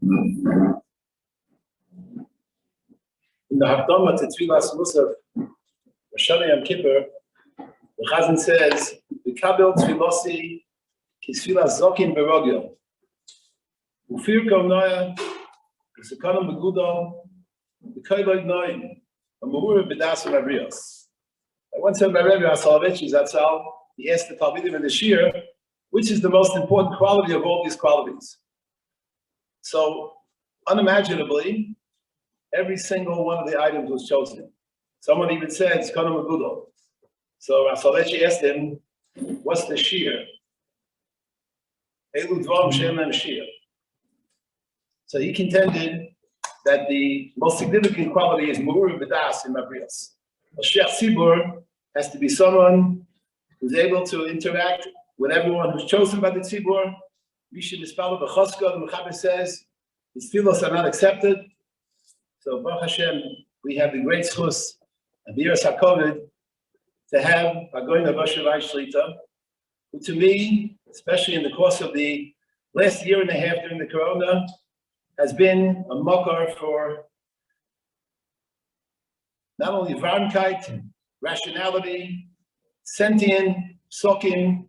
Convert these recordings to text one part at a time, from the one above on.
In the Hakdama to Tfilas Musaf, Hashanah Yom Kippur, the Chazan says, "V'kabel tfilasi kisfilas zokin berogel, ufir kavnoya, v'sekanam begudal, v'kayloi noim, v'muhur b'das v'abrios." I once heard by Rabbi Soloveitchik Zatzal, he asked the Talmidim in the Shir, which is the most important quality of all these qualities? So, unimaginably, every single one of the items was chosen. Someone even said, "Sekanam begudal." So Soloveitchik asked him, "What's the Shir?" Elu dvarim she'en lehem shir. So he contended that the most significant quality is mu'ur b'das in mabrios. A sheikh tzibur has to be someone who's able to interact with everyone who's chosen by the tzibur. Misha Mispala b'choska, the Mechaber says, his tefillos are not accepted. So Baruch Hashem, we have the great schus and the Yiras HaKovod to have Hagoyin of Rosh Weiss Shlit, who to me, especially in the course of the last year and a half during the Corona, has been a makar for not only varmkeit, rationality, sentient, psokim.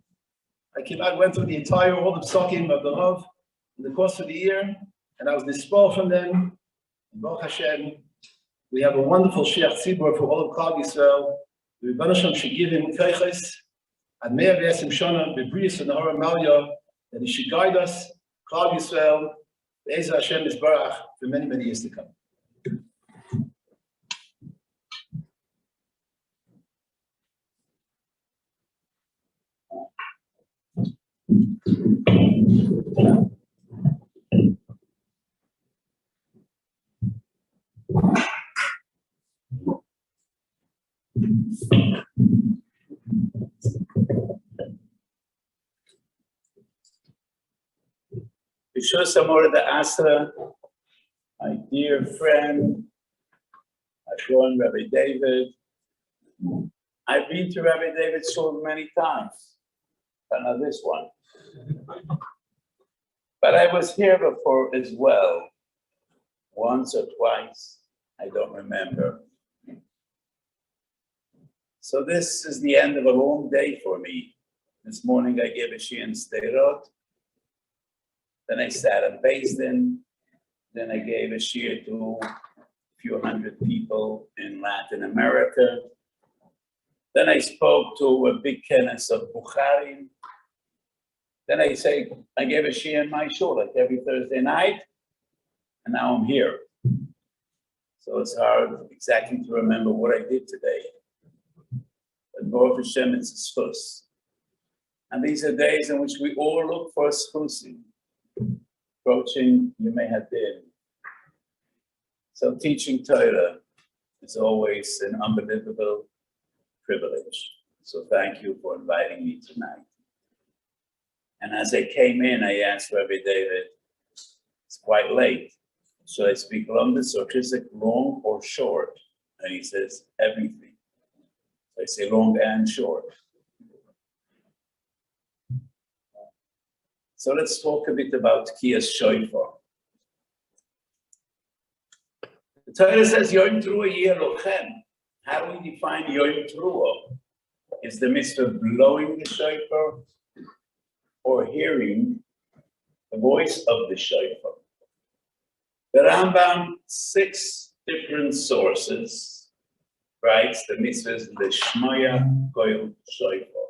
I went through the entire all the psokim of the Rav in the course of the year, and I was dispelled from them. And Baruch Hashem, we have a wonderful Sheikh Tzibur for all of Klal Yisrael. The Rebbeinu Shalom should give him keiches, and Meir v'Esim Shana, b'Brius and Hara Malya, that he should guide us, Klal Yisrael, Be'ez Hashem Yisbarach, for many, many years to come. Bishur Samora the Asra, my dear friend, my friend Rabbi David. I've been to Rabbi David's shul many times, but not this one. But I was here before as well, once or twice, I don't remember. So this is the end of a long day for me. This morning I gave a shir in Sderot. Then I sat in Beis Din. Then I gave a shir to a few hundred people in Latin America. Then I spoke to a big kenes of Bukharim. Then I gave a shir in my shul, like every Thursday night. And now I'm here. So it's hard exactly to remember what I did today. But Baruch Hashem, it's a schus. And these are days in which we all look for a schusim. Approaching Yemei Hadin. So teaching Torah is always an unbelievable privilege. So thank you for inviting me tonight. And as I came in, I asked Rabbi David, it's quite late. Should I speak Lomdus or Chizik, long or short? And he says, everything. So I say long and short. So let's talk a bit about Kiyas Shofar. The Torah says Yom Teruah Yeh Lochem. How do we define Yom Teruah? Is the mitzvah blowing the shofar or hearing the voice of the shofar? The Rambam, 6 different sources, writes the mitzvah is L'shmaya Koil Shofar.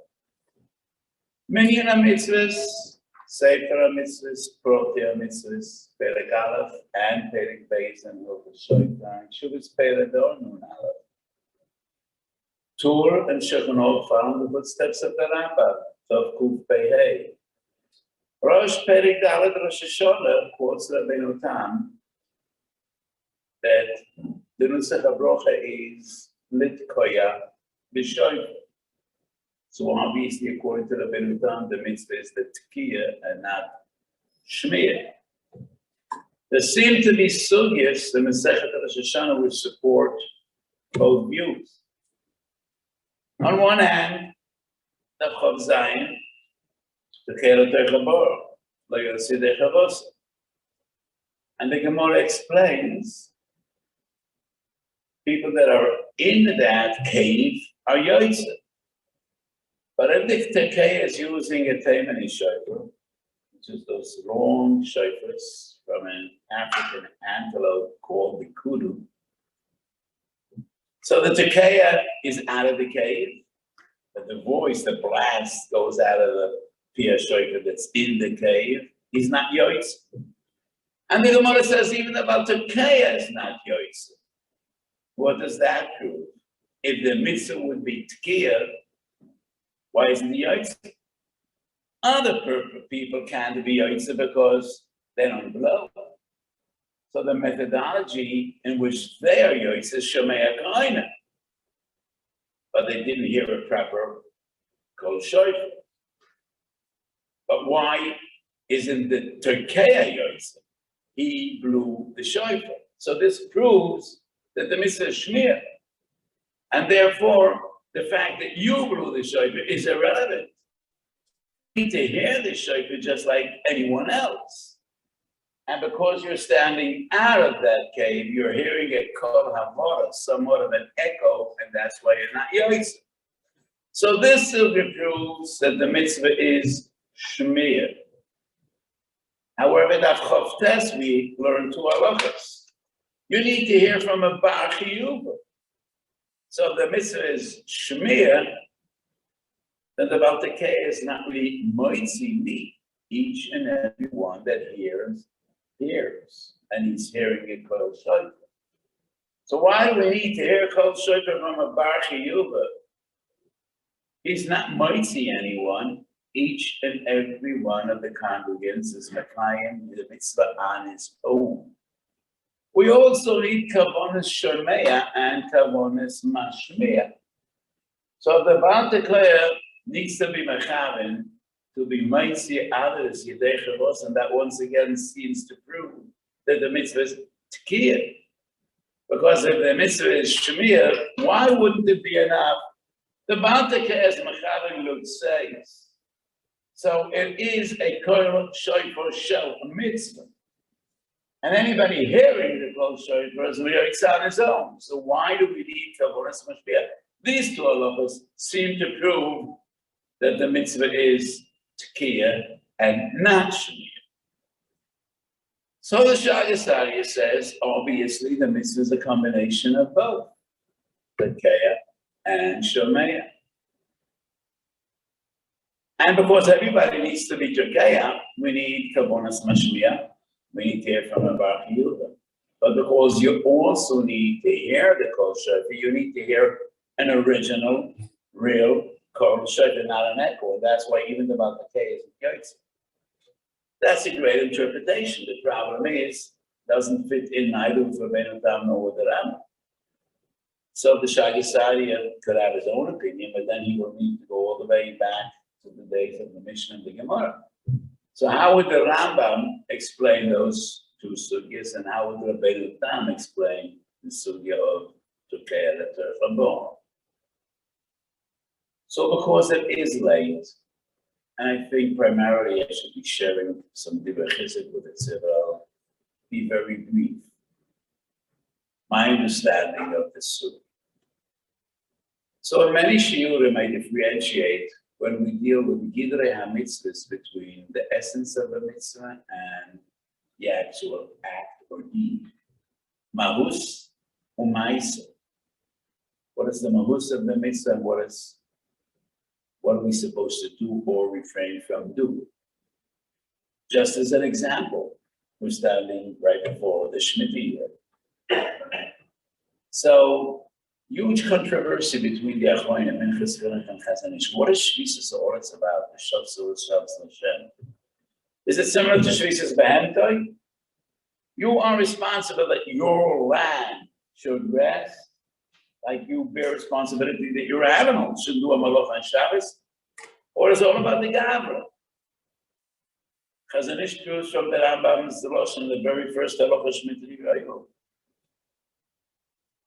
Many mitzvahs, Sefer mitzvahs, Protea mitzvahs, Perek Aleph, and Perek Beis and Hilchos Shofar, and Shuvas Perek Dor Nun Aleph. Tur and Shulchan Aruch found the footsteps of the Rambam, Tov Kuf Pei Hey. Rosh Perek Dalet Rosh Hashanah quotes Rabbeinu Tam that the Nusach HaBrocha is Lit Koya B'Shofar. So obviously, according to Rabbeinu Tam, the mitzvah is the Tkiya and not Shmiyah. There seem to be sugyas, the Masechet Rosh Hashanah, which support both views. On one hand, the Chav Zayin, the Kero Terchabor, like you see the Chavos. And the Gemara explains, people that are in that cave are Yoitze. But if the Tekei is using a Taimani shofar, which is those long shofars from an African antelope called the kudu. So the Tekei is out of the cave, but the voice, the blast, goes out of the Pia shofar that's in the cave. He's not Yoitze. And the Gemara says even about Tekei is not Yoitze. What does that prove? If the mitzvah would be Tkiya, why isn't he Yoitze? Other people can't be Yoitze because they don't blow. So the methodology in which they are Yoitze is Shomea Kaina. But they didn't hear a proper Kol Shofar. But why isn't the Turkeya Yoitze? He blew the shofar. So this proves that the mitzvah is shmir. And therefore, the fact that you blew the shofar is irrelevant. You need to hear the shofar just like anyone else. And because you're standing out of that cave, you're hearing a kol havara, somewhat of an echo, and that's why you're not yoitze. So this simply proves that the mitzvah is shmir. However, in Avchavtes we learn two halachas. You need to hear from a bar chiyuva. So the mitzvah is shmir, then the Baal Tekei is not really moitzi me. Each and every one that hears, and he's hearing a kol shofar. So why do we need to hear kol shofar from a bar chiyuva? He's not moitzi anyone. Each and every one of the congregants is Mekayim the mitzvah on his own. We also need kavonas shomea and kavonas mashmea. So the Baal Tekei needs to be mechaven to be mitzi others yedei chavos, and that once again seems to prove that the mitzvah is tkiyah. Because if the mitzvah is shmir, why wouldn't it be enough? The Baal Tekei is mechaven l'tzeis. So it is a kol shofar shel a mitzvah. And anybody hearing the kol shofar is yoitze on his own. So why do we need kavonas mashmea? These two halachos seem to prove that the mitzvah is tkiyah and not shmir. So the Shagasarya says, obviously the mitzvah is a combination of both, tkiyah and shomea. And because everybody needs to be tkiyah, we need kavonas mashmea. We need to hear from a bar chiyuva. But because you also need to hear the kol shofar, you need to hear an original, real kol shofar, not an echo. And that's why even the Baal Tekei is yoitze. That's a great interpretation. The problem is, doesn't fit in neither with Rabbeinu Tam nor with the Rambam. So the Shagasarya could have his own opinion, but then he will need to go all the way back to the days of the Mishnah and the Gemara. So how would the Rambam explain those two sugyas, and how would Rabbeinu Tam explain the sugya of Tukei L'Terfabon? So because it is late, and I think primarily I should be sharing some divrei chesed with it, so I'll be very brief. My understanding of the sugya. So in many shiurim I differentiate when we deal with Gidrei HaMitzvahs between the essence of a mitzvah and the actual act or deed. Mahus u'maisa. What is the mahus of the mitzvah, and what are we supposed to do or refrain from doing? Just as an example, we're standing right before the Shemitah year. So, huge controversy between the Achronim and Minchas Chinuch and Chazon Ish. What is Shvisas Oretz about? The Shavsul Hashem. Is it similar to Shvisas Behemtoi? You are responsible that your land should rest, like you bear responsibility that your animals should do a malach on Shabbos, or is it all about the Gavra? Chazon Ish proves from the Rambam's Rosh in the very first halacha Shemitah Yirayu.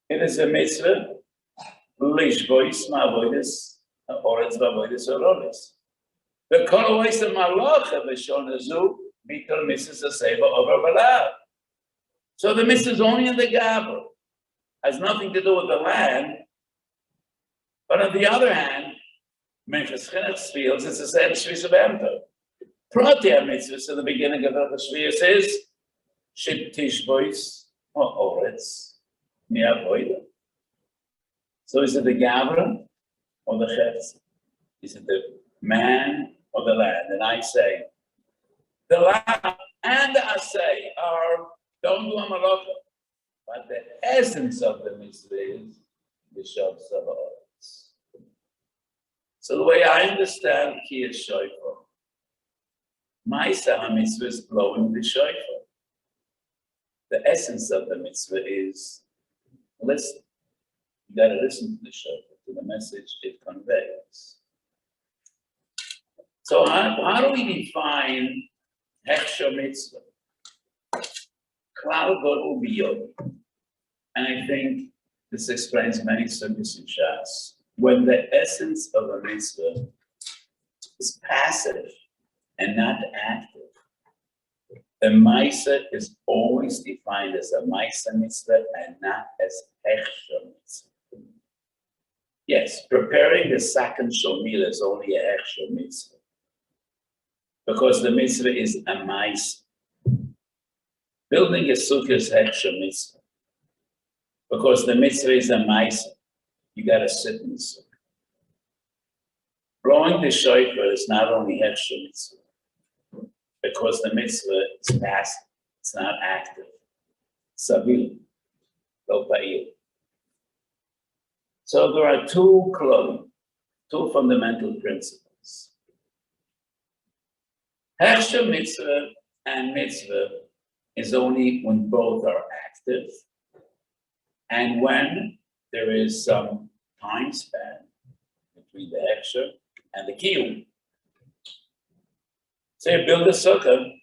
It is a mitzvah, lishbois ma'avodas, oretz ma'avodas oronis. The kol ois ma'alocha b'shon hazu bitul mitzvah seva over balav. So the mitzvah is only in the Gabra. Has nothing to do with the land. But on the other hand, Minchas Chinuch feels it's the same Shvis of Emter. Pratia mitzvah, so the beginning of the Shvis is Shib Tishbois or Oretz Mi'avoida. So is it the Gabra or the Chetz? Is it the man or the land? And I say, the land and the Asay are, don't do a malachah. But the essence of the mitzvah is the Shav Savaotz. So the way I understand Ki is Shofar, Ma'aseh HaMitzvah is blowing the Shofar. The essence of the mitzvah is listen. You got to listen to the Shofar, to the message it conveys. So how do we define Hechsher Mitzvah? Klal Gadol B'Yod. And I think this explains many sugyas in Shas. When the essence of a mitzvah is passive and not active, the Maisa is always defined as a Maisa mitzvah and not as Hechsher mitzvah. Yes, preparing the second Shomil is only a Hechsher mitzvah because the mitzvah is a Maisa. Building a sukkah is Hechsher mitzvah because the mitzvah is a Maisa. You got to sit in the sukkah. Blowing the shofar is not only Hechsher mitzvah because the mitzvah is passive, it's not active. Savil, lo pa'il. So there are two fundamental principles. Hechsher mitzvah and mitzvah is only when both are active and when there is some time span between the Hechsher and the Kiyum. So you build a sukkah,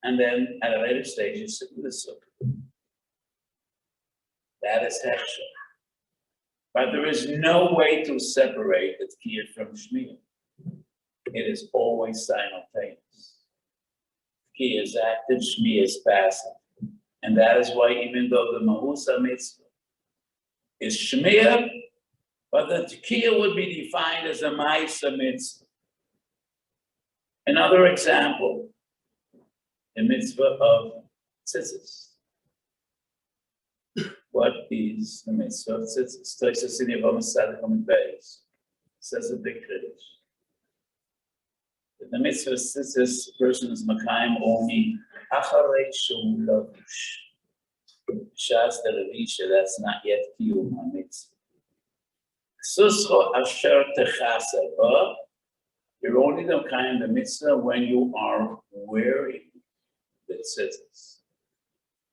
and then at a later stage you sit in the sukkah. That is Hechsher. But there is no way to separate the Kiyah from Shmiyah. It is always simultaneous. Kiyah is active, Shmiyah is passive. And that is why even though the Mahusa mitzvah is Shmiyah, but the Kiyah would be defined as a Ma'isa mitzvah. Another example, the mitzvah of tzitzis. What is the mitzvah of tzitzis? Tosis in Yevom Sadachom Beis says a big Kiddush. The mitzvah of tzitzis, a person is Makayim only Acharei Shu Lavish. Shas the Lavisha, that's not yet Kiyum HaMitzvah. Suscho Asher Techasa, but you're only the kind of mitzvah when you are wearing the tzitzis.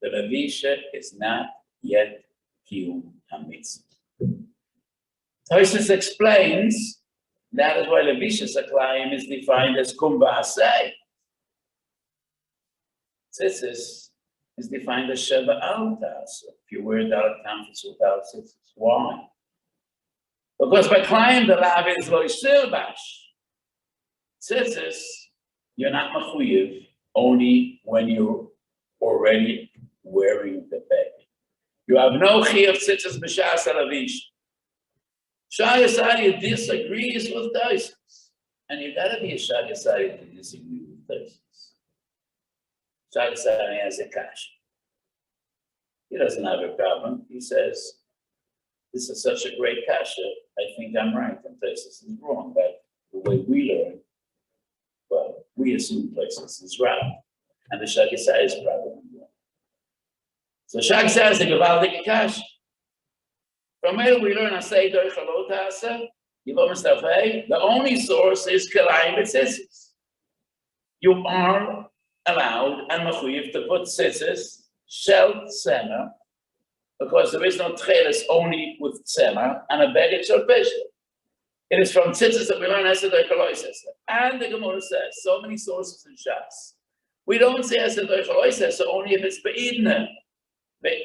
The Lavisha is not yet Kiyum HaMitzvah. Tosis explains that is why Lavisha Saklayim is defined as Kum Ba'asei. Tzitzis is defined as Sheva Al Ta'aseh. If you wear Darat Kamfus without tzitzis, why? Because by Klayim the lav is Lo Yishilbash. Tzitzis, you're not Machuyev only when you're already wearing the bag. You have no Chi of Tzitzis B'Shas HaLavish. Shai Yisari disagrees with Tosis. And you gotta be a Shai Yisari to disagree with Tosis. Shai Yisari has a kasha. He doesn't have a problem. He says, this is such a great kasha, I think I'm right, and Tosis is wrong. But the way we learn, well, we assume Tosis is right. And the Shai Yisari is probably wrong. So Shai Yisari is a Gavaldik kasha. From here we learn the only source is Kelayim B'Tzitzis. You are allowed and mechuyev to put tzitzis, shel tzemer, because there is no tcheles only with tzemer, and a baggage or bishul. It is from tzitzis that we learn Hesed Oichel Oisesa. And the Gemara says, so many sources in Shas. We don't say Hesed Oichel Oisesa only if it's Be'idne. You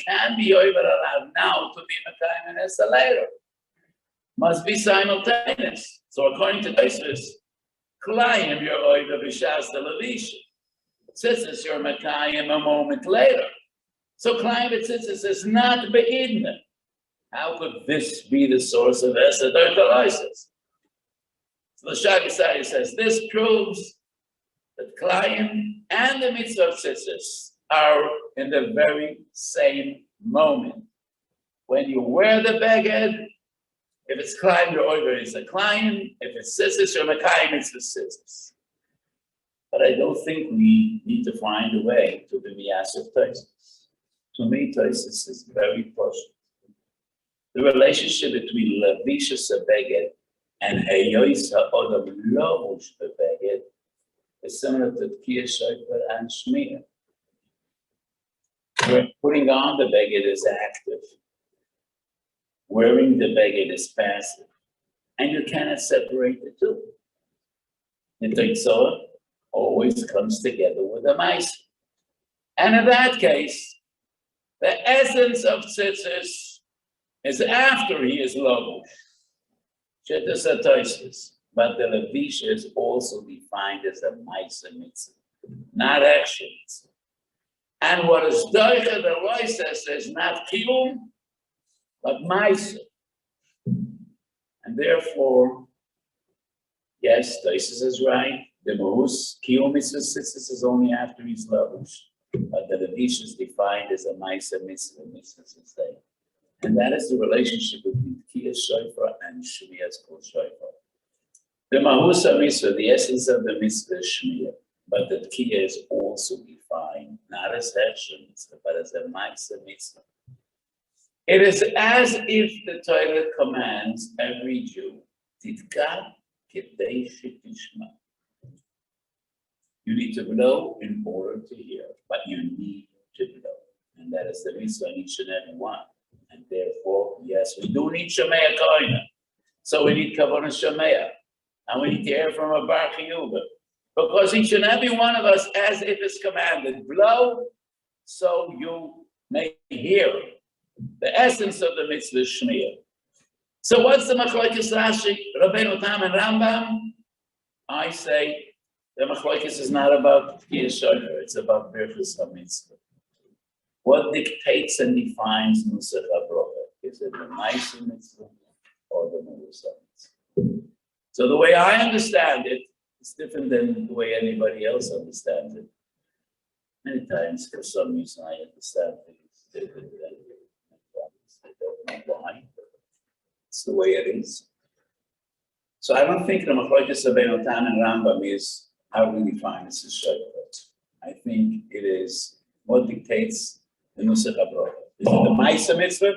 can be over allowed now to be Mekayim Esa later. Must be simultaneous. So according to Tosfos, Klayim you're over b'shas the Lavisha. tzitzis you're Mekayim a moment later. So Klein tzitzis is not be'idna. How could this be the source of esadoikalosis? So the Shabbosai says this proves that Klein and the mitzvah of tzitzis are in the very same moment. When you wear the beged, if it's Klein, your over is a Klein. If it's tzitzis, your Mekayim, it's the tzitzis. But I don't think we need to find a way to the miyas of tzitzis. To me, tzitzis is very personal. The relationship between Lavishus Beged and Heyois HaOdam Lovush Beged is similar to Tkiyah Shofar and Shmiya. Where putting on the Beged is active, wearing the Beged is passive, and you cannot separate the two. The Tzitzor always comes together with the Ma'aseh. And in that case, the essence of tzitzis is after he is lovush. Shittas HaTosfos. But the Levisha is also defined as a Ma'aseh mitzvah, not action mitzvah. And what is Doicha, the Weiss says, not Kiyum, but Ma'aseh. And therefore, yes, Tosfos is right. The Mahus, Kiyum mitzvah is only after he's lovush. But the Levisha is defined as a Ma'aseh mitzvah, say. And that is the relationship between Tkiyah Shofar and Shmiya's called Shofar. The Mahusa mitzvah, the essence of the mitzvah is Shmiyah, but the Tkiyah is also defined, not as Heshem mitzvah, but as a Ma'aseh mitzvah. It is as if the Torah commands every Jew, Titkah Kedei Shitishma. You need to blow in order to hear, but you need to blow. And that is the mitzvah in each and every one. And therefore, yes, we do need Shemaya Koina. So we need Kavanah Shemaya. And we need to hear from a Bar Chiyuva. Because each and every one of us, as if it's commanded, blow so you may hear the essence of the mitzvah Shmiyah. So what's the Machlokes Rashi, Rabbeinu Tam and Rambam? I say the Machlokes is not about Tkiyah Shofar, it's about Birchus HaMitzvah. What dictates and defines Nusach HaBrocha? Is it the Ma'aseh mitzvah or the Mahusa mitzvah? So the way I understand it, it's different than the way anybody else understands it. Many times, for some reason, I understand things different than others. I don't know why. It's the way it is. So I don't think the Machlokes Rabbeinu Tam and Rambam is how we define this as Shofar. I think it is what dictates the Nusach HaBrocha. Is it the Ma'aseh mitzvah?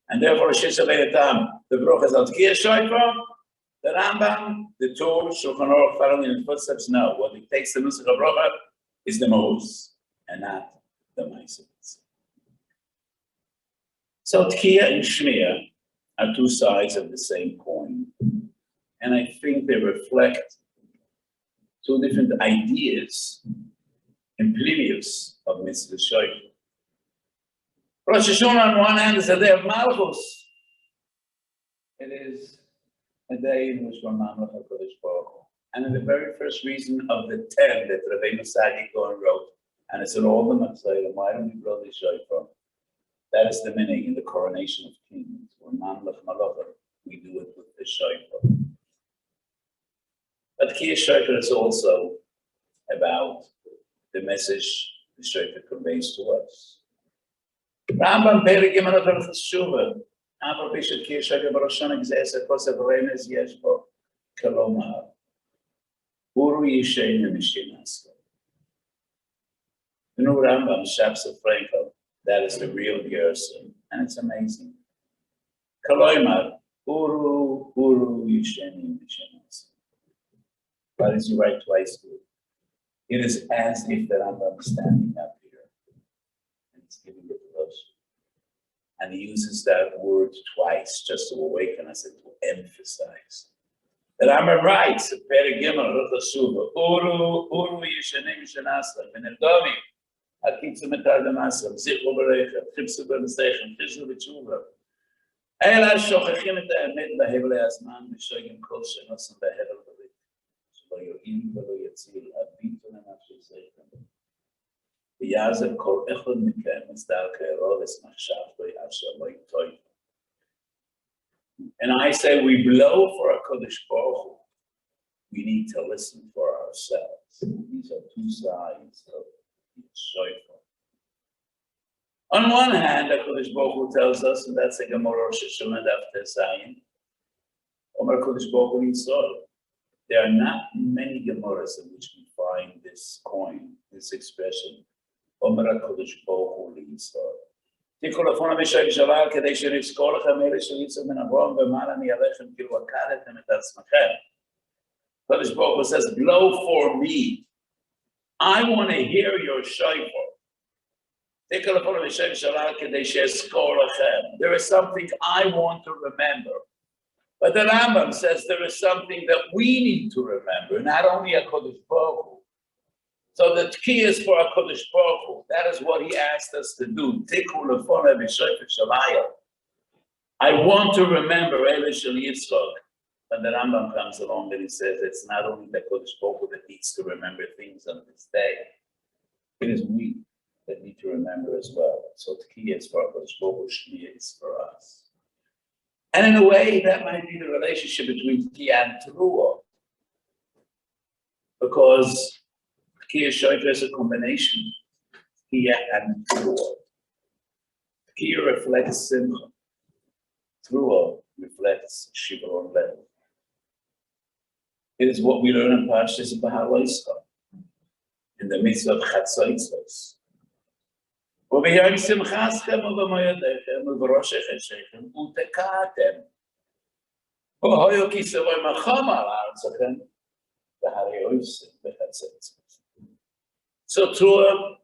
And therefore, Shittas Rabbeinu Tam, the Brocha is al Tkiyah Shofar. The Rambam, the Torah, Shulchan Aruch following in the footsteps. No, what dictates the Nusach HaBrocha is the Mahus, and not the Ma'aseh mitzvah. So Tkiyah and Shmiyah are two sides of the same coin. And I think they reflect two different ideas in Plinius of Mitzvah Shofar. Rosh Hashanah on one hand is a day of Malchus. It is a day in which we're Mamlech HaKadosh Baruch Hu. And in the very first reason of the 10 that Rabbeinu Sadi Cohen wrote, and it's in all the Matzayim, why don't we blow the Shofar? That is the meaning in the coronation of kings. We're Mamlech Malachah. We do it with the Shofar. But Tkiyah Shofar is also about the message the Shofar conveys to us. Rambam Perek Gimel Hilchos Shuvah. After Bishop Tkiyah Shofar Rosh Hashanah Gzeis Kosev Remes Yesh Bo Kolomar Uru Yishein Mishinas. The new Rambam Shabbos of Frankel. That is the real Gerson, and it's amazing. Kolomar Uru Yishein Mishinas. Why does he write twice? It is as if the Rambam is standing up here and he's giving it to us. And he uses that word twice just to awaken us and to emphasize. The Rambam writes, Perek Gimel Hilchos Shuvah, Uru Yishanim Shenasam, V'nedomi, Akitzu Metardamasam, Zichru Berecha, Chipsu B'Nesechem, Chizru B'Tshuva. Ela Shochachim Et HaEmet B'Hevlei HaZman, V'Shoigim Kol Shenosam B'Hevel B'Rit. Shelo Yo'im V'Lo Yatzil, Abitu L'Nafshei Sechem. ויעזב כל אחד מכם את דרכו ומחשבתו אשר לא יטעו. And I say we blow for a Kodesh Baruch Hu. We need to listen for ourselves. These are two sides of the shofar. On one hand, the Kodesh Baruch Hu tells us, and that's the Gemara Rosh Hashanah Daf Tesayin, Omer Kodesh Baruch Hu Yisrael. There are not many Gemaras in which we find this coin, this expression, Omer Kodesh Baruch Hu Yisrael. תיקחו לפון המשק שלל כדי שנזכור לכם אלה שיצאו מן אברהם ומעלה מעליכם כאילו עקדתם את עצמכם. Kodesh Baruch Hu says, blow for me. I want to hear your shofar. תיקחו לפון המשק שלל כדי שאזכור לכם. There is something I want to remember. But the Rambam says there is something that we need to remember, not only a Kodesh Baruch Hu. So the key is for a Kodesh Baruch Hu. That is what he asked us to do. I want to remember Erev Shel Yitzchak. But the Rambam comes along and he says it's not only the Kodesh Baruch Hu that needs to remember things on this day. It is we that need to remember as well. So the key is for a Kodesh Baruch Hu, Shliya is for us. And in a way, that might be the relationship between Tkiyah and Teruah. Because Tkiyah shofar is a combination, Tkiyah and Teruah. Tkiyah reflects Simcha. Teruah reflects Shivron Lev. It is what we learn in Parshas Beha'aloischa, in the midst of Chatzaitzos. וביום שמחתכם ובמועדיכם ובראש חודשכם ותקעתם. והיו כיסוי מחם על ארצכם והרי עושים בחצוצרות. So Teruah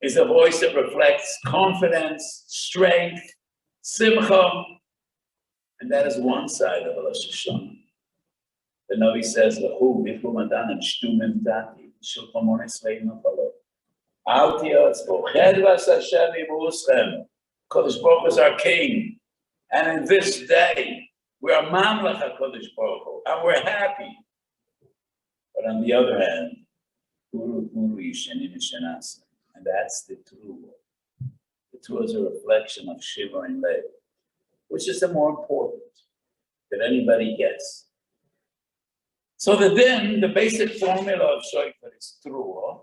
is a voice that reflects confidence, strength, simcha, and that is one side of Rosh Hashanah. The Navi says, "Lehu michum adan and shtumim dati shulchamon esleinu chalot." Kodesh Baruch Hu is our king, and in this day we are mamlech Kodesh Baruch Hu, and we're happy. But on the other hand, and that's the Teruah. The Teruah is a reflection of Shiva and Lev. Which is the more important? Did anybody guess? So the basic formula of shofar is Teruah.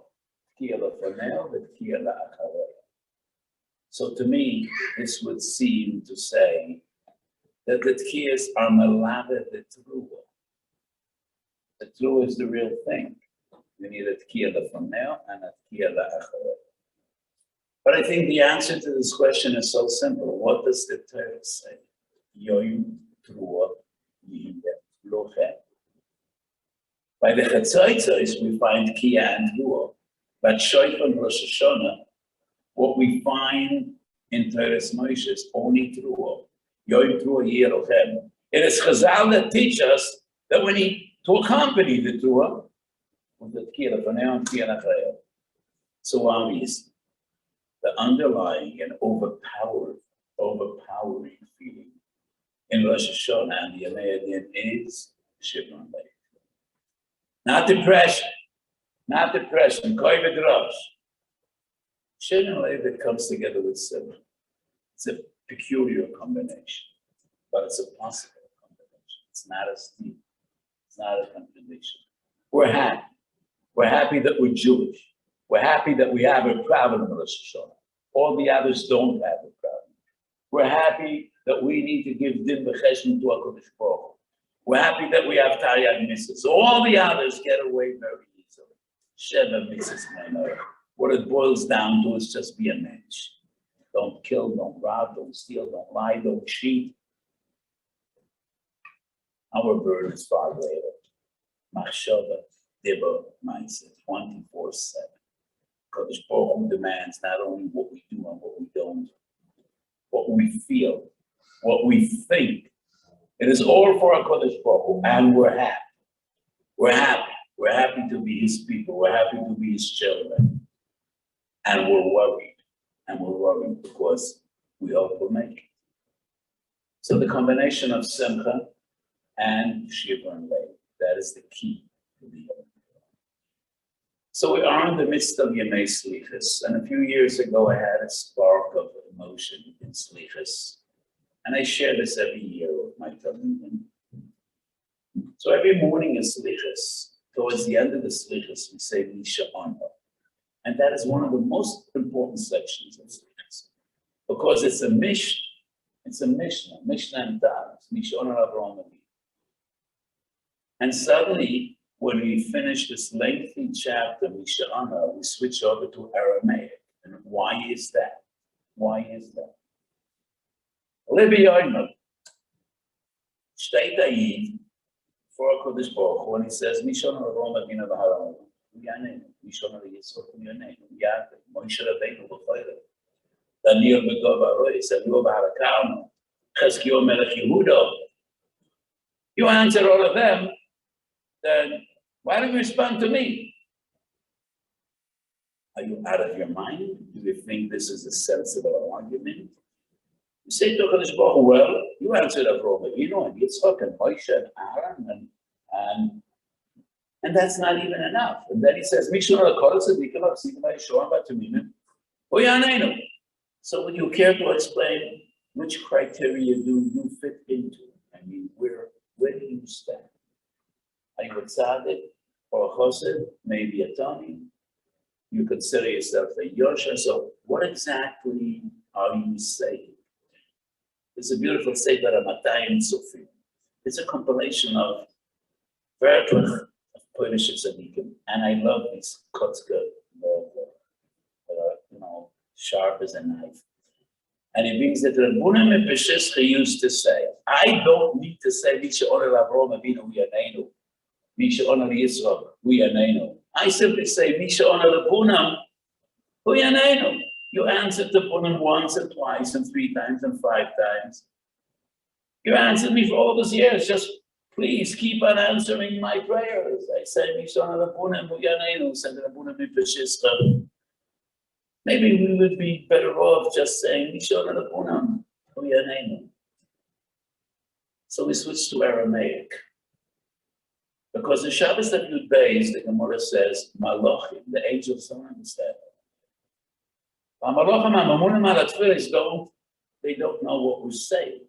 So to me, this would seem to say that the tkiyas are melamed the Teruah. The Teruah is the real thing. We need a tkiyah lefanel and a tkiyah la'acharei. But I think the answer to this question is so simple. What does the Torah say? Yoim Teruah Yihye Lochem. By the Chatzaitzos, we find tkiyah and Teruah. But shofar and Rosh Hashanah, what we find in Torah's Moshe is only Teruah. Yoim Teruah Yihye Lochem. It is Chazal that teach us that we need to accompany the Teruah with the tkiyah lefanel and tkiyah la'acharei. So obviously, the underlying and overpowering feeling in Rosh Hashanah and the Inyanei is Shivron Lev. Not depression, koyed Rosh. Shivron Lev that comes together with Simcha. It's a peculiar combination, but it's a possible combination. It's not a steep, it's not a contradiction. We're happy. We're happy that we're Jewish. We're happy that we have a problem in Rosh Hashanah. All the others don't have a problem. We're happy that we need to give din v'chesed to our Kodesh Baruch Hu. We're happy that we have Taryag Mitzvah. So all the others get away very easily. Sheva Mitzvahs Menorah. What it boils down to is just be a mensch. Don't kill, don't rob, don't steal, don't lie, don't cheat. Our burden is far greater. Machshava, Dibur, mindset, 24/7. Kodesh Baruch Hu demands not only what we do and what we don't, what we feel, what we think. It is all for our Kodesh Baruch Hu, and we're happy. We're happy. We're happy to be His people. We're happy to be His children. And we're worried. And we're worried because we hope we'll make it. So the combination of Simcha and Shivron Lev, that is the key to the So we are in the midst of Yemei Slichus, and a few years ago I had a spark of emotion in Slichus, and I share this every year with my Talmudim. So every morning in Slichus, towards the end of the Slichus, we say Misha Honor, and that is one of the most important sections of Slichus, because it's a Mishnah and Taz, Misha Honor Avraham Avinu. And suddenly, when we finish this lengthy chapter, Misha'ana, we switch over to Aramaic. And why is that? Why is that? Rabbi Yomer, steht Ayid, for Kodesh Baruch Hu, and he says, Misha'ana Roma Bina V'Haram, Inyanei, Misha'ana Yisroch Inyanei, Yaakov, Moshe Rabbeinu B'Chayre, Daniel B'Gov Aroy, Samuel B'Harakarno, Cheskio Melech Yehuda. You answer all of them, then why don't you respond to me? Are you out of your mind? Do you think this is a sensible argument? You say to HaKadosh Baruch Hu, well, you answered Avraham Avinu and Yitzchak and Moshe and Aaron and that's not even enough. And then he says, so would you care to explain which criteria do you fit into? I mean, where do you stand? Are you a tzaddik or a chosed, maybe a tani? You consider yourself a yosha. So what exactly are you saying? It's a beautiful sefer of Matayim Sufi. It's a compilation of vertlach of Polish tzaddikim, and I love these kotzke, sharp as a knife. And he brings that Rabbunim Peshischa used to say, I don't need to say Misha Oler Avraham Avinu Yanenu. Misha Honor Yisroch, Inyanei. I simply say, Misha Honor the Bunam, Inyanei. You answered the Bunam once and twice and 3 times and 5 times. You answered me for all those years. Just please keep on answering my prayers. I say, Misha Honor the Bunam, Inyanei, said the Bunam Mipashishcha. Maybe we would be better off just saying, Misha Honor the Bunam, Inyanei. So we switched to Aramaic. Because in Shabbos that Yud Beis, the Gemara says, Malachim, the angels don't understand. They don't know what we're saying.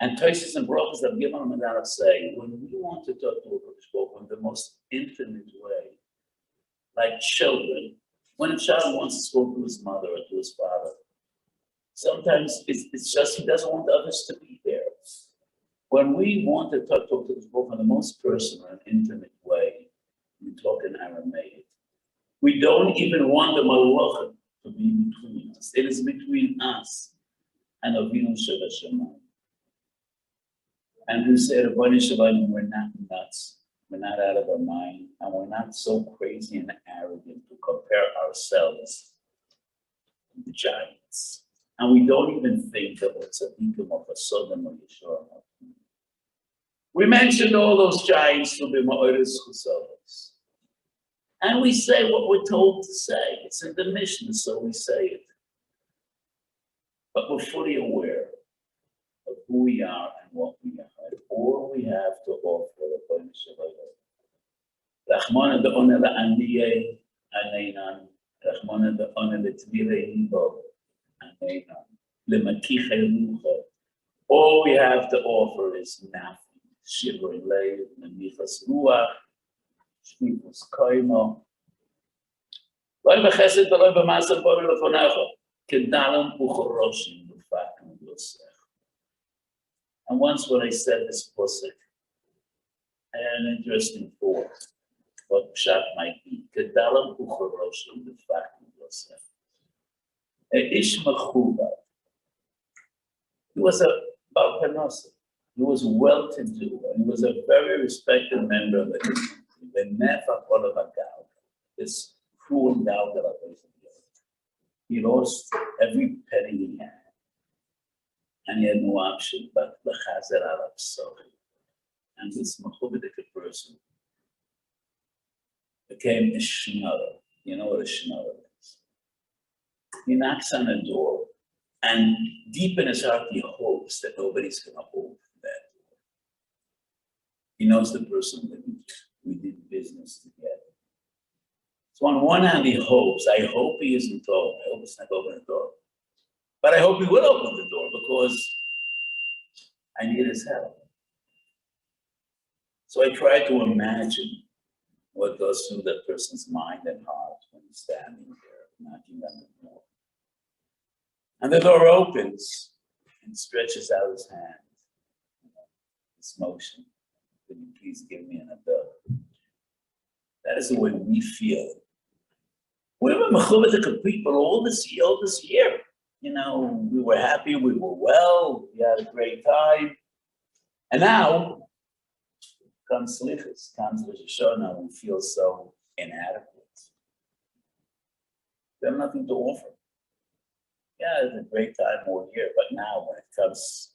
And Tosis and Brachos have given them that saying, when we want to talk to a Kodesh in the most intimate way, like children, when a child wants to talk to his mother or to his father, sometimes it's just he doesn't want others to be there. When we want to talk to this book in the most personal and intimate way, we talk in Aramaic. We don't even want the malachim to be between us. It is between us and Avinu Shabbat. And we say, Rabbi Shabbat, we're not nuts, we're not out of our mind, and we're not so crazy and arrogant to compare ourselves to the giants. And we don't even think of a tzaddikim of a Sodom or Yeshua. We mentioned all those giants to be Ma'oris Chusalos. And we say what we're told to say. It's in the Mishnah, so we say it. But we're fully aware of who we are and what we are, and all we have to offer the Bnei Shabbat. Rachmana de'oneh la'aniyeh aneinan, Rachmana de'oneh le'tvirei libo aneinan, le'makichei rucha. All we have to offer is nothing. Shivering lev, menichas ruach, shvivus koimo. Loi b'chesed v'loi b'masar bo v'lefonecha, kedalim u'choroshim b'fakim yosech. And once when I said this pasuk, I had an interesting thought, what pshat might be. Kedalim u'choroshim b'fakim yosech. Ish mechuba. He was a Baal Parnasa. He was well-to-do, and he was a very respected member of the community. The Nefa Gal, this cruel gal that I was in. He lost every penny he had, and he had no option but lechazer alav sochi. And this mechubadik person became a shnorrer. You know what a shnorrer is? He knocks on a door, and deep in his heart, he hopes that nobody's going to open that door. He knows the person that we did business together. So on one hand, he hopes, I hope he isn't told. I hope it's not open the door. But I hope he will open the door because I need his help. So I try to imagine what goes through that person's mind and heart when he's standing there, knocking on the door. And the door opens and stretches out his hand. This motion. Could you please give me an adult? That is the way we feel. We were mechubadik people all this year. We were happy, we were well, we had a great time. And now comes Slichus, comes Rosh Hashanah, we feel so inadequate. We have nothing to offer. Yeah, it's a great time all year, but now when it comes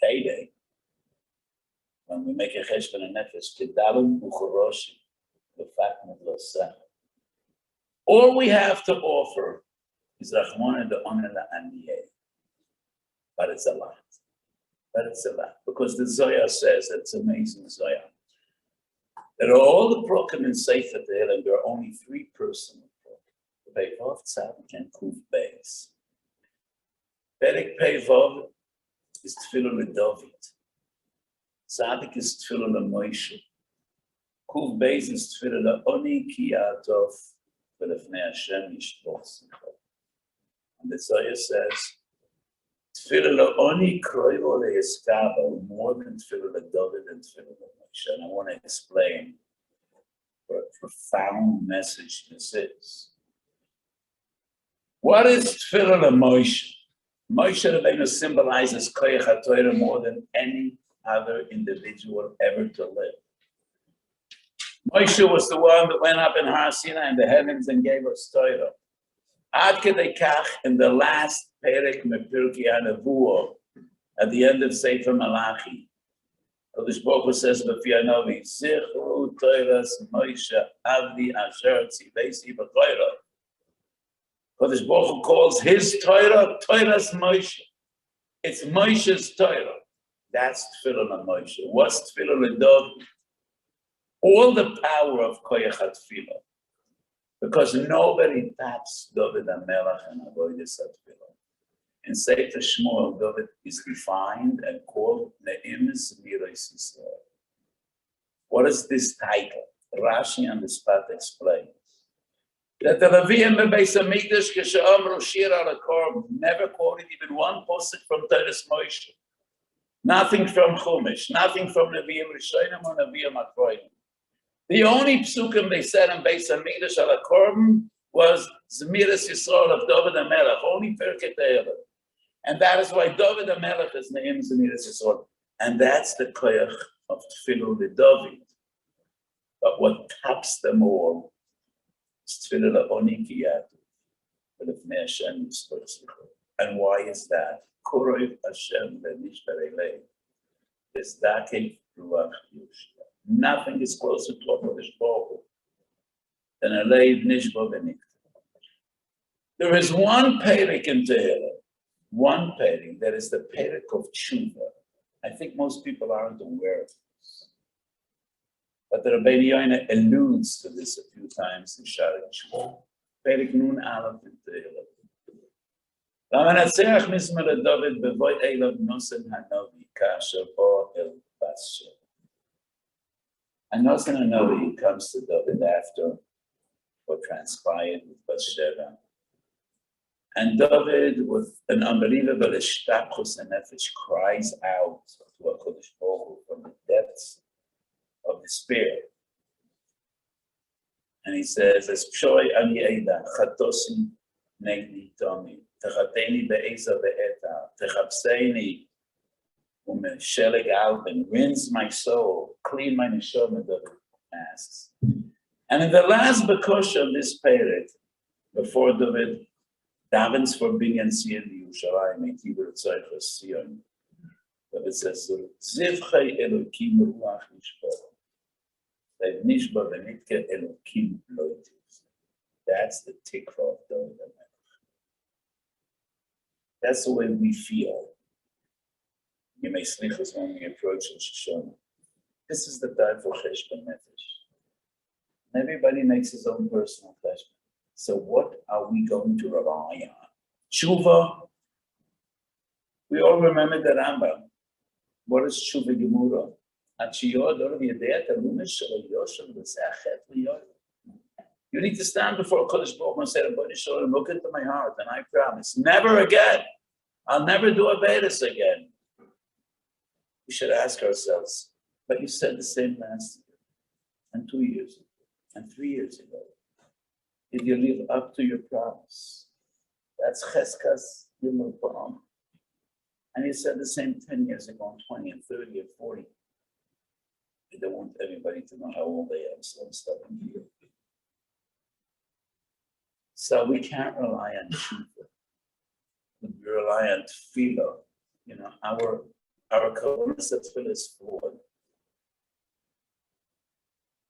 payday, when we make a cheshbon and nefesh, kedalim uchoroshim, lefakmed loseh. All we have to offer is Rachmon and the honor and the Aniyeh. But it's a lot. Because the Zohar says, it's amazing Zohar, that all the prokim in Sefer Tehillim, there are only three personal prokim. Pei-Vav, Tzadik, and Kuf Beis. Perek Pei-Vav is Tefillah LeDavid. Tzadik is Tefillah LeMoshe. Kuf Beis is Tefillah LeOni Ki Ya'atov V'lefnei Hashem Yishpoch Simcha. And the Zohar says, Tefillah LeOni Kroivo LeHiskaba, more than Tefillah LeDavid and Tefillah LeMoshe. And I want to explain what a profound message this is. What is Tefillah LeMoshe? Moshe Rabbeinu symbolizes Koyach HaTorah more than any other individual ever to live. Moshe was the one that went up in Har Sinai in the heavens and gave us Torah. Ad Kedei Kach, in the last Perek Mepirkei HaNevuah, at the end of Sefer Malachi, Kodesh Baruch Hu says, B'fi Hanavi, Zichru Toras Moshe Avdi Asher Tzivesi B'Torah. Kodesh Baruch Hu calls his Torah, Torah's Moshe. It's Moshe's Torah. That's Tefillah LeMoshe. What's Tefillah LeDavid? All the power of Koyach HaTefillah. Because nobody taps David HaMelech and Avodas HaTefillah. In Sefer Shmuel, David is defined and called Ne'im Zmiros Yisrael. What is this title? Rashi on the spot explains that the Leviim in Beis Hamikdash Keshe'amru Shir al HaKorban never quoted even one pasuk from Torah's Moshe. Nothing from Chumash, nothing from Nevi'im Rishonim or Nevi'im Akronim. The only psukim they said in Beis Hamikdash al HaKorban was Zmiros Yisrael of David HaMelech, only Perkei Tehillim. And that is why David HaMelech is named Zmiros Yisrael. And that's the koyach of Tefillah LeDavid. But what tops them all is Tefillah LeOni Ki Ya'atov V'lefnei Hashem Yishpoch Simcha. And why is that? Korov Hashem V'nishbar Elei. V'zdakei Ruach Yoshua. Nothing is closer to Kodesh Baruch Hu than Elei V'nishbar V'nikta. There is one perek in Tehillim, one perek, that is the perek of tshuva. I think most people aren't aware of this. But the Rabbi Inyanei alludes to this a few times in Shari Tshuva. Perek Nun Aleph in Tehillim. L'manatzeach mizmor David b'voy Elav Nosen Hanavi kasher bo el Bas Sheva. And Nosen Hanavi comes to David after what transpired with Bathsheba. And David, with an unbelievable ishtachus and nefesh, cries out to HaKadosh Baruch Hu from the depths of despair. And he says, "Es pshoi ani eida, chatosi negdi tomi, techateni be'eza be'eta, techapseini u'mesheleg alben, rinse my soul, clean my neshama," David asks. And in the last bakosha of this perek, before David davens for binyan Sion Yerushalayim, Eitiv Tzaychos Sion, David says, "Zivchei Elokim ruach nishbar, nishbar v'nitke Elokim loitiv." That's the tikva of David HaMelech. That's the way we feel. You may slichus when we approach Rosh Hashanah. This is the time for cheshbon nefesh. Everybody makes his own personal pleasure. So what are we going to rely on? Tshuva. We all remember the Rambam. What is Tshuva Gemura? You need to stand before Kodesh Baruch Hu and say, look into my heart, and I promise, never again. I'll never do Avedas again. We should ask ourselves, but you said the same last year, and 2 years ago, and 3 years ago. Did you live up to your promise? That's Cheskas Yimul Pa'am. And you said the same 10 years ago, and 20, and 30, and 40. You don't want everybody to know how old they are, so I'm stopping here. So we can't rely on Tshuva. We rely on Tefillah. You know, our Kavanah Tefillah is flawed.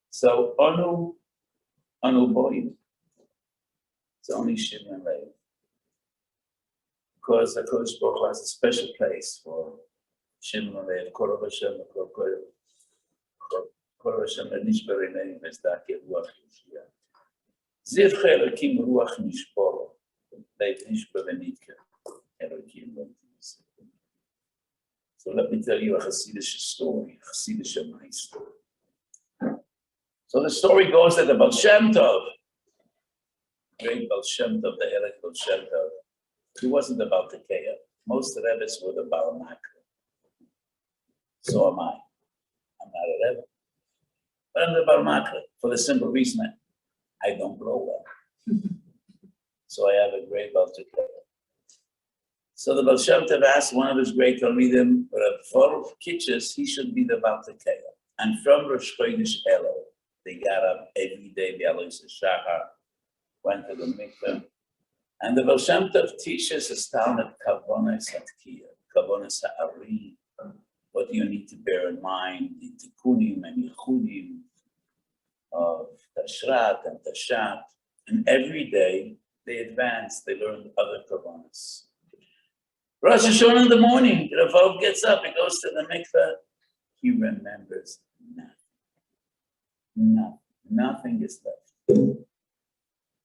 So Anu Boim. It's only Shimon and Lev. Because the Kodesh Baruch Hu has a special place for Shimon and Lev. Korov Hashem, Korov Hashem, Nishbari Neim, Mezdake, Ruach Yishia. Ziv Chelakim Ruach Nishboro. Lev Nishba Venitka. Elokim Ventis. So let me tell you a Hasidic story, a Hasidic story. So the story goes that the Baal Shem Tov, great Baal Shem Tov, the Erev Baal Shem Tov, he wasn't about the Keah. Most Rebbes were the Baal Makra. So am I. I'm not a Rebbe. But I'm the Baal Makra for the simple reason that I don't blow well. So I have a great Baal Keah. So the Baal Shem Tov asked one of his great Talmidim, for Kitches, he should be the Baal Keah. And from Rosh Chodesh Elul, they got up every day, Bialos Shachar, went to the mikveh. And the Baal Shem Tov teaches us down at Kavonas Hatkiyah, Kavonas Ha'ari, what you need to bear in mind, the Tikkunim and Yichudim of Tashrat and Tashat. And every day they advance, they learn other Kavonas. Rosh Hashanah in the morning, the Rav gets up, he goes to the mikveh, he remembers nothing. Nothing is left.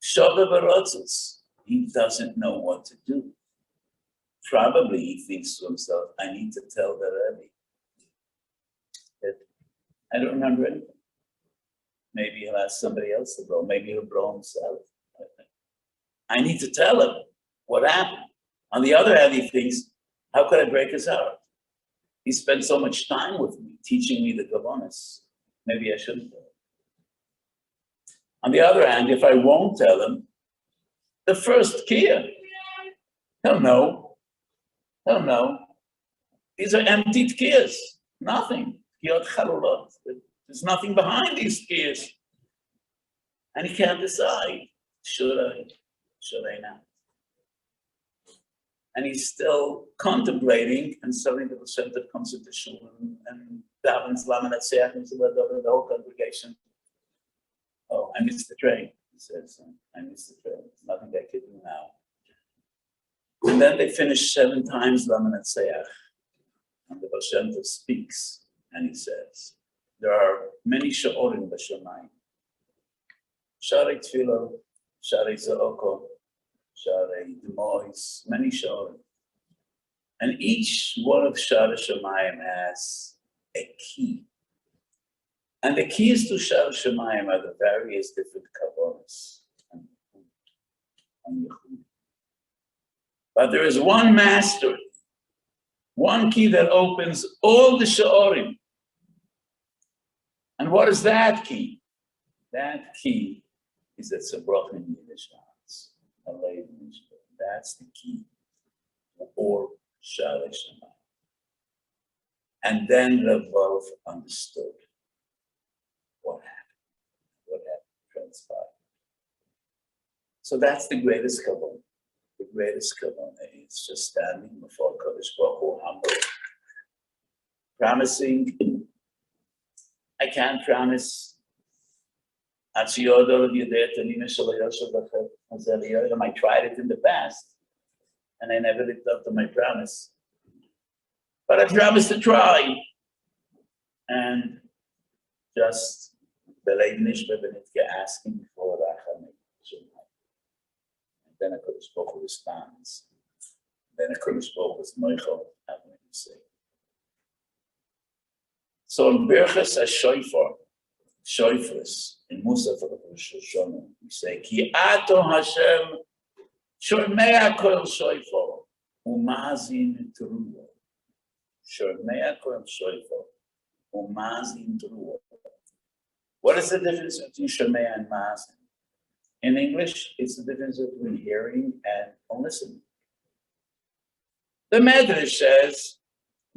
Shabbat Barotzos, he doesn't know what to do. Probably he thinks to himself, I need to tell the Rabbi that I don't remember anything. Maybe he'll ask somebody else to blow, maybe he'll blow himself. I need to tell him what happened. On the other hand, he thinks, how could I break his heart? He spent so much time with me, teaching me the Kavonas. Maybe I shouldn't tell him. On the other hand, if I won't tell him, the first Kia, he'll know. He'll know. These are empty Kias, nothing. There's nothing behind these Kias. And he can't decide, should I not? And he's still contemplating, and suddenly the Baal Shem Tov comes into shul and davens lamanat seach into the whole congregation. Oh, I missed the train, he says. I missed the train. There's nothing I can do now. And then they finish 7 times lamanat seach. And the Baal Shem Tov speaks, and he says, there are many sha'orim b'shamayim. Sharei tefillah, sharei za'oko, Sharei Demois, many Sharim. And each one of Sharei Shemayim has a key. And the keys to Sharei Shemayim are the various different Kavonas and Yechud. But there is one master, one key that opens all the Sha'orim. And what is that key? That key is that Sabrach in Yiddish. That's the key for Sharei Shemayim. And then Rav understood what transpired. So that's the greatest kavanah. The greatest kavanah is just standing before Kodesh Baruch Hu, humble, promising. I can't promise. I tried it in the past, and I never lived up to my promise. But I promised to try, and just Beleid nishba benitke asking for rachamim. And then a Kodesh Baruch Hu responds. Then a Kodesh Baruch Hu is moichel, having to say. So in Birchas Shoifers, in Musaf of Rosh Hashanah, we say, Ki ato Hashem shormei kol shoifor umazin teruah. Shormei kol shoifor umazin teruah. What is the difference between shormei and mazin? In English, it's the difference between hearing and listening. The Medrash says,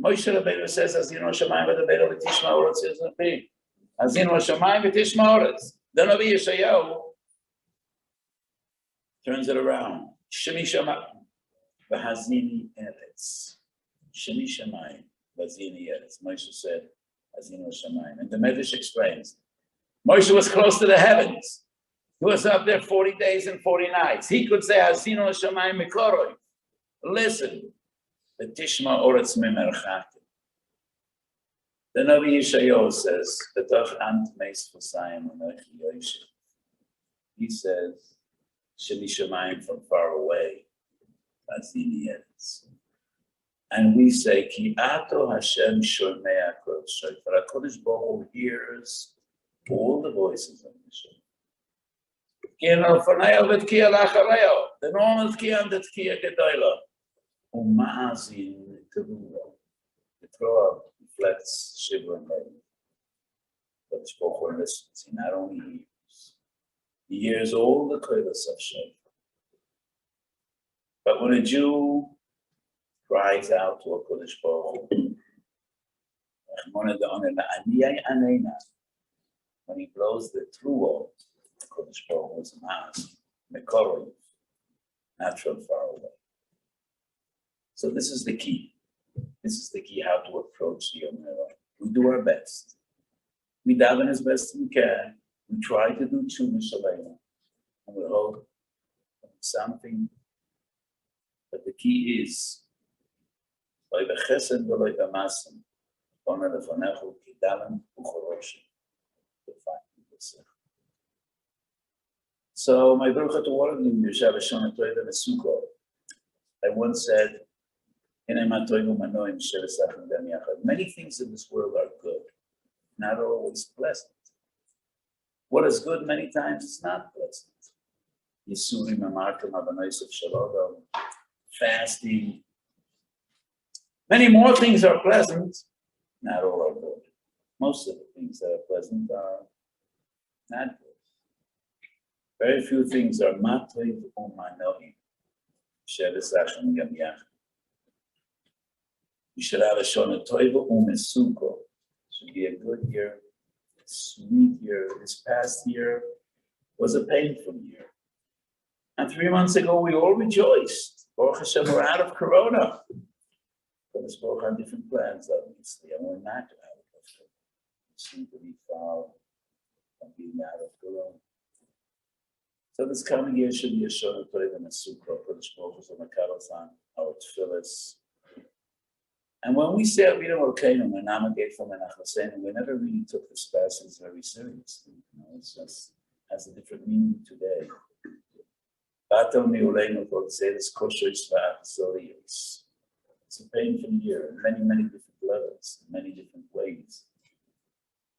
Moshe Rabbeinu says, Azinu Shamayim v'daberu v'tishma oretz yizrafi. Azinu Shamayim v'tishma oretz. The Rabbi Yeshayahu turns it around. Shemi Shamayim v'hazini eretz. Shemi Shamayim v'hazini eretz. Moshe said, Azinu Shamayim. And the Medrash explains, Moshe was close to the heavens. He was up there 40 days and 40 nights. He could say, Azinu Shamayim mikoroi. Listen. The Tishma Oretz Mimerchakim. The Rabbi Yeshayahu says, "B'toch ant meis chosayim anochi yoshev." He says, "Shemi shamayim from far away, azini eretz." And we say, "Ki ato Hashem shomei kol shofar." HaKadosh Baruch Hu hears all the voices of the shofar. Ki enofanei v'tkiya lachareyo. The normal tkiya and the tkiya gedola. Umazin teruah. The Torah reflects Shiva and Levi. But the Baruch Hu listens. He not only hears, he hears all the kolos of Shiva. But when a Jew cries out to a Kodesh Baruch Hu, when he blows the teruah, the Kodesh Baruch Hu is masked, mekorov, not from far away. So this is the key. This is the key how to approach the Yom Ha'arov. We do our best. We daven as best we can. We try to do tshuva shalema. And we hope something. But the key is, so my Baruch to all of you, Yeshav Hashanah Toiv and Sukkot. I once said, many things in this world are good, not always pleasant. What is good many times is not pleasant. Fasting. Many more things are pleasant, not all are good. Most of the things that are pleasant are not good. Very few things are matov u'manoim. We should have a Shana Toiva Umesuko. Should be a good year, a sweet year. This past year was a painful year. And 3 months ago, we all rejoiced. Baruch Hashem, we're out of Corona. But we spoke on different plans, obviously, and we're not out of it. We seem to be far from being out of Corona. So this coming year should be a Shana Toiva Umesuko. Put the Shmokos on the Karosan, our tefillas. And when we say Avinu Elokeinu and Namagate from Menachosenu, we never really took this passage very seriously. It's just has a different meaning today. Batel Miuleinu for say this kosher It's a painful year in many, many different levels, in many different ways.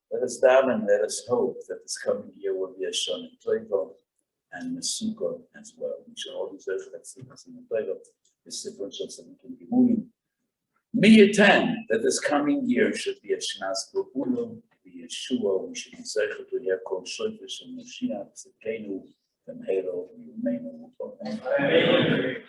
Let us daven, let us hope that this coming year will be a Shana Toiva and Mesuko as well. We should all deserve that sickness in the Toiva, the sequential Sadikim Gimurim. Me attend that this coming year should be a Shnas Gurulu, be Yeshua, we should be Zeichel to hear called Shoifish and Moshiach, Tzidkenu, V'mheiro, V'yumeinu, Amen.